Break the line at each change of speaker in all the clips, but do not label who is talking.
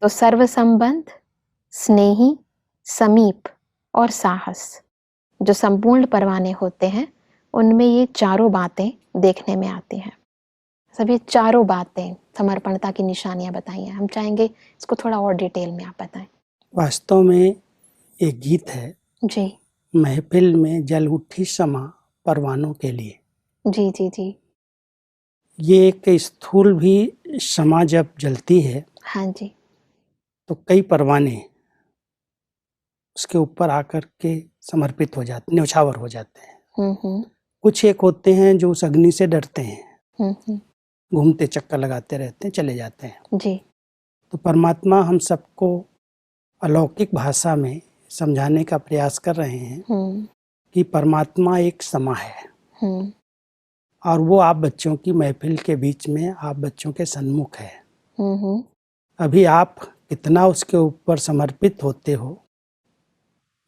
तो सर्व संबंध, स्नेही, समीप और साहस जो संपूर्ण परवाने होते हैं, उनमें ये चारों बातें देखने में आती हैं। सभी चारों बातें समर्पणता की निशानियां बताई हैं। हम चाहेंगे इसको थोड़ा और डिटेल में आप बताएं।
वास्तव में एक गीत है,
जी
महफिल में जल उठी समा परवानों के लिए।
जी जी जी।
ये एक स्थूल भी शमा जब जलती है
हाँ जी।
तो कई परवाने उसके ऊपर आकर के समर्पित हो जाते, न्यौछावर हो जाते हैं।
हम्म।
कुछ एक होते हैं जो उस अग्नि से डरते हैं,
हम्म।
घूमते चक्कर लगाते रहते हैं, चले जाते हैं।
जी।
तो परमात्मा हम सबको अलौकिक भाषा में समझाने का प्रयास कर रहे हैं
हम्म
कि परमात्मा एक समा है
हम्म
और वो आप बच्चों की महफिल के बीच में, आप बच्चों के सन्मुख है।
हम्म
अभी आप कितना उसके ऊपर समर्पित होते हो,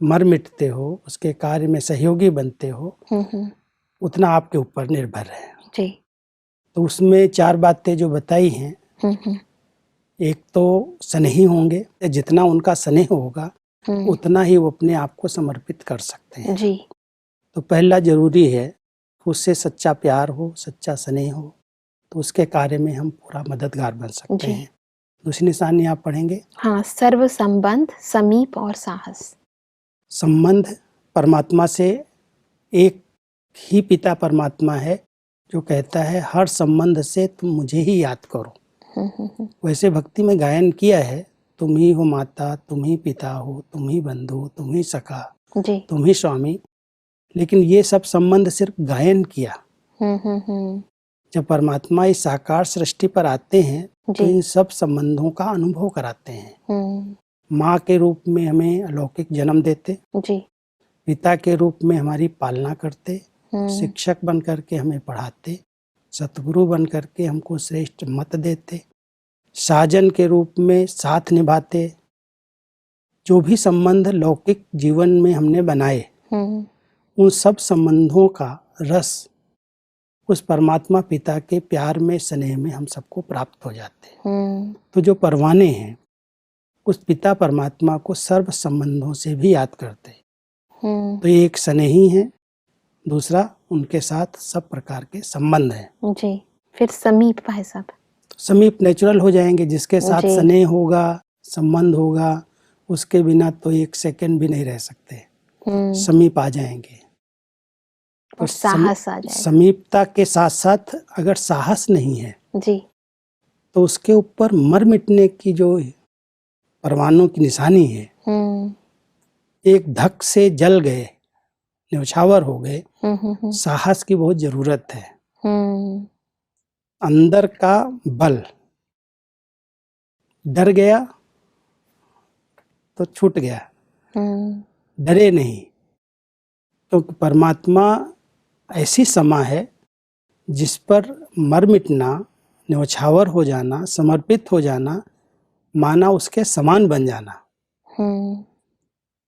मर मिटते हो, उसके कार्य में सहयोगी बनते हो,
हम्म।
उतना आपके ऊपर निर्भर है।
जी।
तो उसमें चार बातें जो बताई हैं,
हम्म
एक तो स्नेही होंगे, जितना उनका स्नेह होगा उतना ही वो अपने आप को समर्पित कर सकते हैं।
जी।
तो पहला जरूरी है उससे सच्चा प्यार हो, सच्चा स्नेह हो, तो उसके कार्य में हम पूरा मददगार बन सकते
जी।
हैं। दूसरी निशानी आप पढ़ेंगे।
हाँ, सर्व संबंध, समीप और साहस।
संबंध परमात्मा से, एक ही पिता परमात्मा है जो कहता है हर संबंध से तुम मुझे ही याद करो। वैसे भक्ति में गायन किया है, तुम ही हो माता, तुम ही पिता हो, तुम ही बंधु, तुम ही सखा,
जी।
तुम ही स्वामी, लेकिन ये सब संबंध सिर्फ गायन किया। जब परमात्मा इस साकार सृष्टि पर आते हैं तो इन सब संबंधों का अनुभव कराते हैं। माँ के रूप में हमें अलौकिक जन्म देते,
जी।
पिता के रूप में हमारी पालना करते, शिक्षक बन करके हमें पढ़ाते, सतगुरु बन करके हमको श्रेष्ठ मत देते, साजन के रूप में साथ निभाते। जो भी संबंध लौकिक जीवन में हमने बनाए, उन सब संबंधों का रस उस परमात्मा पिता के प्यार में, स्नेह में हम सबको प्राप्त हो जाते हैं। तो जो परवाने हैं उस पिता परमात्मा को सर्व संबंधों से भी याद करते हैं। तो एक स्नेही है, दूसरा उनके साथ सब प्रकार के संबंध हैं।
जी। फिर समीप भाई साहब।
तो समीप नेचुरल हो जाएंगे, जिसके साथ स्नेह होगा, संबंध होगा, उसके बिना तो एक सेकंड भी नहीं रह सकते, समीप आ जाएंगे।
और साहस आ जाएगा।
समीपता के साथ साथ अगर साहस नहीं है
जी,
तो उसके ऊपर मर मिटने की जो परवानों की निशानी है, एक धक से जल गए, न्यौछावर हो गए, साहस की बहुत जरूरत है। अंदर का बल, डर गया तो छूट गया, डरे नहीं, क्योंकि परमात्मा ऐसी समा है जिस पर मर मिटना, न्यौछावर हो जाना, समर्पित हो जाना, माना उसके समान बन जाना।